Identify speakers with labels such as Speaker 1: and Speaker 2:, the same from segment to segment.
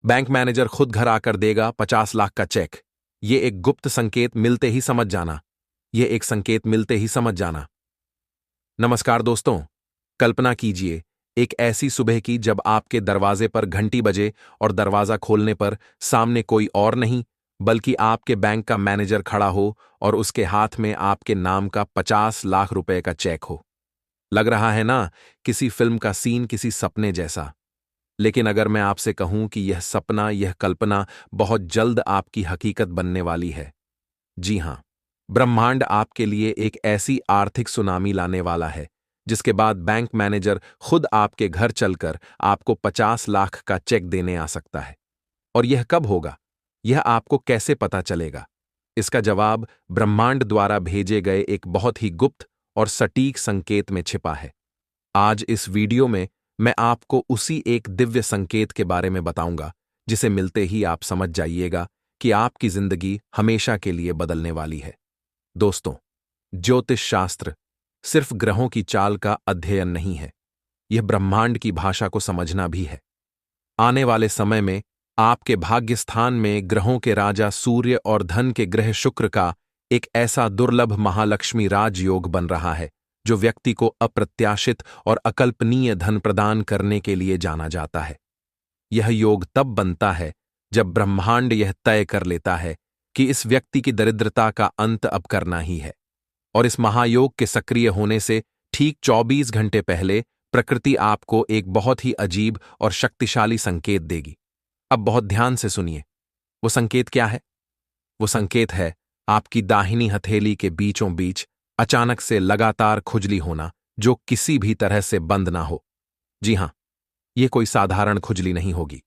Speaker 1: Bank manager खुद घर आकर देगा 50 लाख का चेक। ये एक गुप्त संकेत मिलते ही समझ जाना। ये एक संकेत मिलते ही समझ जाना। नमस्कार दोस्तों, कल्पना कीजिए एक ऐसी सुबह की जब आपके दरवाजे पर घंटी बजे और दरवाजा खोलने पर सामने कोई और नहीं बल्कि आपके बैंक का मैनेजर खड़ा हो और उसके हाथ में आपके नाम का 50 लाख रुपए का चेक हो। लग रहा है ना, किसी फिल्म का सीन, किसी सपने जैसा। लेकिन अगर मैं आपसे कहूं कि यह सपना, यह कल्पना बहुत जल्द आपकी हकीकत बनने वाली है। जी हां, ब्रह्मांड आपके लिए एक ऐसी आर्थिक सुनामी लाने वाला है जिसके बाद बैंक मैनेजर खुद आपके घर चलकर आपको 50 लाख का चेक देने आ सकता है। और यह कब होगा? यह आपको कैसे पता चलेगा? इसका जवाब ब्रह्मांड द्वारा भेजे गए एक बहुत ही गुप्त और सटीक संकेत में छिपा है। आज इस वीडियो में मैं आपको उसी एक दिव्य संकेत के बारे में बताऊंगा जिसे मिलते ही आप समझ जाइएगा कि आपकी जिंदगी हमेशा के लिए बदलने वाली है। दोस्तों, ज्योतिष शास्त्र सिर्फ ग्रहों की चाल का अध्ययन नहीं है, यह ब्रह्मांड की भाषा को समझना भी है। आने वाले समय में आपके भाग्य स्थान में ग्रहों के राजा सूर्य और धन के ग्रह शुक्र का एक ऐसा दुर्लभ महालक्ष्मी राजयोग बन रहा है जो व्यक्ति को अप्रत्याशित और अकल्पनीय धन प्रदान करने के लिए जाना जाता है। यह योग तब बनता है जब ब्रह्मांड यह तय कर लेता है कि इस व्यक्ति की दरिद्रता का अंत अब करना ही है। और इस महायोग के सक्रिय होने से ठीक 24 घंटे पहले प्रकृति आपको एक बहुत ही अजीब और शक्तिशाली संकेत देगी। अब बहुत ध्यान से सुनिए। वो संकेत क्या है? वो संकेत है आपकी दाहिनी हथेली के बीचों बीच अचानक से लगातार खुजली होना जो किसी भी तरह से बंद ना हो। जी हां, यह कोई साधारण खुजली नहीं होगी।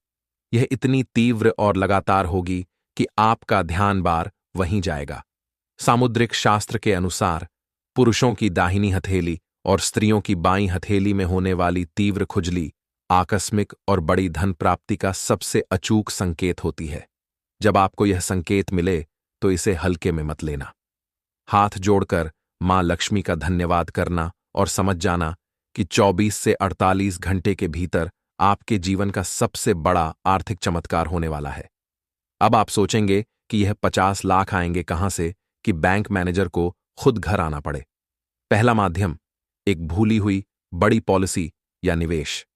Speaker 1: यह इतनी तीव्र और लगातार होगी कि आपका ध्यान बार वहीं जाएगा। सामुद्रिक शास्त्र के अनुसार पुरुषों की दाहिनी हथेली और स्त्रियों की बाईं हथेली में होने वाली तीव्र खुजली आकस्मिक और बड़ी धन प्राप्ति का सबसे अचूक संकेत होती है। जब आपको यह संकेत मिले तो इसे हल्के में मत लेना। हाथ जोड़कर मां लक्ष्मी का धन्यवाद करना और समझ जाना कि 24 से 48 घंटे के भीतर आपके जीवन का सबसे बड़ा आर्थिक चमत्कार होने वाला है। अब आप सोचेंगे कि यह 50 लाख आएंगे कहां से कि बैंक मैनेजर को खुद घर आना पड़े। पहला माध्यम, एक भूली हुई बड़ी पॉलिसी या निवेश।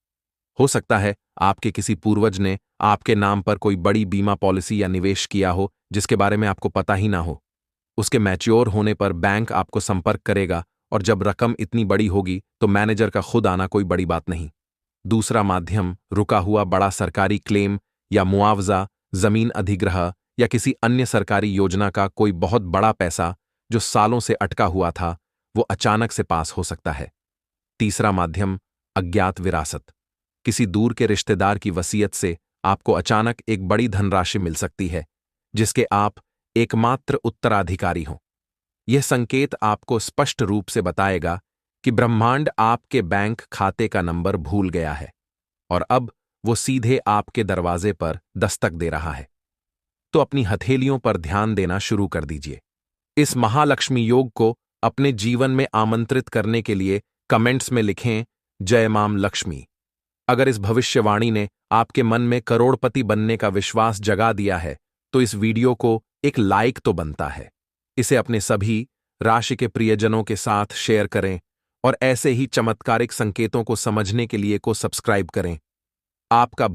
Speaker 1: हो सकता है आपके किसी पूर्वज ने आपके नाम पर कोई बड़ी बीमा पॉलिसी या निवेश किया हो जिसके बारे में आपको पता ही ना हो। उसके मैच्योर होने पर बैंक आपको संपर्क करेगा और जब रकम इतनी बड़ी होगी तो मैनेजर का खुद आना कोई बड़ी बात नहीं। दूसरा माध्यम, रुका हुआ बड़ा सरकारी क्लेम या मुआवजा, जमीन अधिग्रह या किसी अन्य सरकारी योजना का कोई बहुत बड़ा पैसा जो सालों से अटका हुआ था, वो अचानक से पास हो सकता है। तीसरा माध्यम, अज्ञात विरासत। किसी दूर के रिश्तेदार की वसीयत से आपको अचानक एक बड़ी धनराशि मिल सकती है जिसके आप एकमात्र उत्तराधिकारी हों। यह संकेत आपको स्पष्ट रूप से बताएगा कि ब्रह्मांड आपके बैंक खाते का नंबर भूल गया है और अब वो सीधे आपके दरवाजे पर दस्तक दे रहा है। तो अपनी हथेलियों पर ध्यान देना शुरू कर दीजिए। इस महालक्ष्मी योग को अपने जीवन में आमंत्रित करने के लिए कमेंट्स में लिखें, जय मां लक्ष्मी। अगर इस भविष्यवाणी ने आपके मन में करोड़पति बनने का विश्वास जगा दिया है तो इस वीडियो को एक लाइक तो बनता है। इसे अपने सभी राशि के प्रियजनों के साथ शेयर करें और ऐसे ही चमत्कारिक संकेतों को समझने के लिए सब्सक्राइब करें। आपका